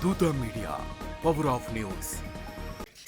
దూత media, power of news.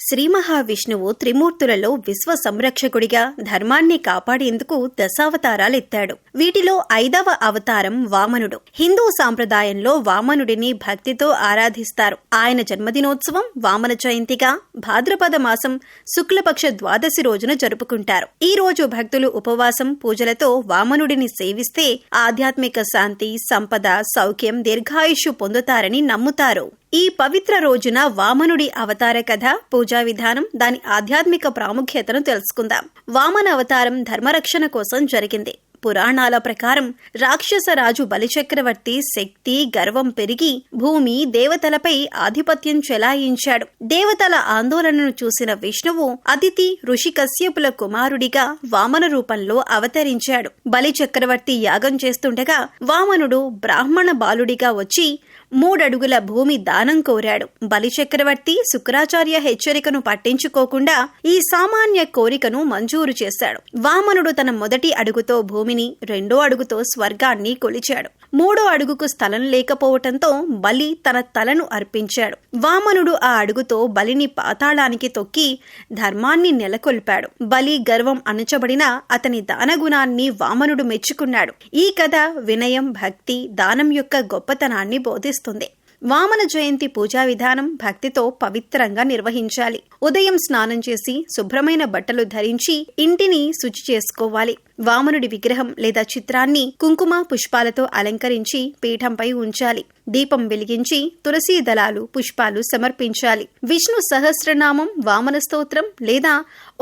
Sri మహావిష్ణువు త్రిమూర్తులలో విశ్వ సంరక్షకుడిగా ధర్మాన్ని కాపాడేందుకు దశావతారాలెత్తాడు. వీటిలో 5వ అవతారం వామనుడు. హిందూ సాంప్రదాయంలో వామనుడిని భక్తితో ఆరాధిస్తారు. ఆయన జన్మదినోత్సవం వామన జయంతిగా భాద్రపద మాసం శుక్లపక్ష ద్వాదశి రోజున జరుపుకుంటారు. ఈ రోజు భక్తులు ఉపవాసం, పూజలతో వామనుడిని సేవిస్తే ఆధ్యాత్మిక శాంతి, సంపద, సౌఖ్యం, దీర్ఘాయుష్షు పొందుతారని నమ్ముతారు. ఈ పవిత్ర రోజున వామనుడి అవతార కథ, పూజా విధానం, దాని ఆధ్యాత్మిక ప్రాముఖ్యతను తెలుసుకుందాం. వామన అవతారం ధర్మరక్షణ కోసం జరిగింది. పురాణాల ప్రకారం రాక్షసరాజు బలిచక్రవర్తి శక్తి, గర్వం పెరిగి భూమి, దేవతలపై ఆధిపత్యం చెలాయించాడు. దేవతల ఆందోళనను చూసిన విష్ణువు అదితి, ఋషి కశ్యపుల కుమారుడిగా వామన రూపంలో అవతరించాడు. బలిచక్రవర్తి యాగం చేస్తుండగా వామనుడు బ్రాహ్మణ బాలుడిగా వచ్చి 3 అడుగుల భూమి దానం కోరాడు. బలిచక్రవర్తి శుక్రాచార్య హెచ్చరికను పట్టించుకోకుండా ఈ సామాన్య కోరికను మంజూరు చేశాడు. వామనుడు తన మొదటి అడుగుతో భూమిని, 2వ అడుగుతో స్వర్గాన్ని కొలిచాడు. 3వ అడుగుకు స్థలం లేకపోవటంతో బలి తన తలను అర్పించాడు. వామనుడు ఆ అడుగుతో బలిని పాతాళానికి తొక్కి ధర్మాన్ని నెలకొల్పాడు. బలి గర్వం అణచబడిన అతని దానగుణాన్ని వామనుడు మెచ్చుకున్నాడు. ఈ కథ వినయం, భక్తి, దానం యొక్క గొప్పతనాన్ని బోధిస్తుంది. వామన జయంతి పూజా విధానం భక్తితో పవిత్రంగా నిర్వహించాలి. ఉదయం స్నానం చేసి శుభ్రమైన బట్టలు ధరించి ఇంటిని శుచి చేసుకోవాలి. వామనుడి విగ్రహం లేదా చిత్రాన్ని కుంకుమ, పుష్పాలతో అలంకరించి పీఠంపై ఉంచాలి. దీపం వెలిగించి తులసీ దళాలు, పుష్పాలు సమర్పించాలి. విష్ణు సహస్రనామం, వామన స్తోత్రం లేదా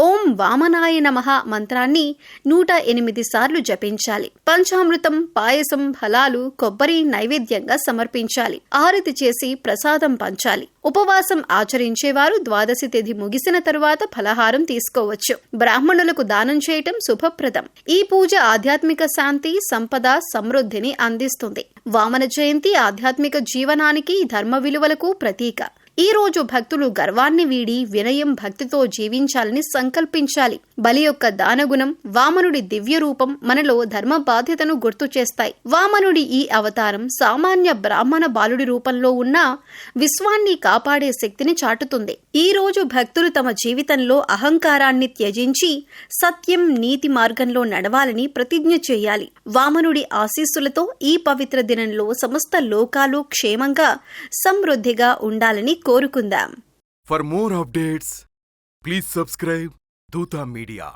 ఓం వామనాయ నమః మంత్రాన్ని 108 సార్లు జపించాలి. పంచామృతం, పాయసం, ఫలాలు, కొబ్బరి నైవేద్యంగా సమర్పించాలి. ఆరతి చేసి ప్రసాదం పంచాలి. ఉపవాసం ఆచరించేవారు ద్వాదశి తిథి ముగిసిన తరువాత ఫలహారం తీసుకోవచ్చు. బ్రాహ్మణులకు దానం చేయటం శుభప్రదం. ఈ పూజ ఆధ్యాత్మిక శాంతి, సంపద, సమృద్ధిని అందిస్తుంది. వామన జయంతి ఆధ్యాత్మిక జీవనానికి, ధర్మ విలువలకు ప్రతీక. ఈ రోజు భక్తులు గర్వాన్ని వీడి వినయం, భక్తితో జీవించాలని సంకల్పించాలి. బలి యొక్క దానగుణం, వామనుడి దివ్య రూపం మనలో ధర్మ బాధ్యతను గుర్తు చేస్తాయి. వామనుడి ఈ అవతారం సామాన్య బ్రాహ్మణ బాలుడి రూపంలో ఉన్న విశ్వాన్ని కాపాడే శక్తిని చాటుతుంది. ఈ రోజు భక్తులు తమ జీవితంలో అహంకారాన్ని త్యజించి సత్యం, నీతి మార్గంలో నడవాలని ప్రతిజ్ఞ చేయాలి. వామనుడి ఆశీస్సులతో ఈ పవిత్ర దినంలో సమస్త లోకాలు క్షేమంగా, సమృద్ధిగా ఉండాలని కోరుకుందాం. For more updates, please subscribe Doota Media.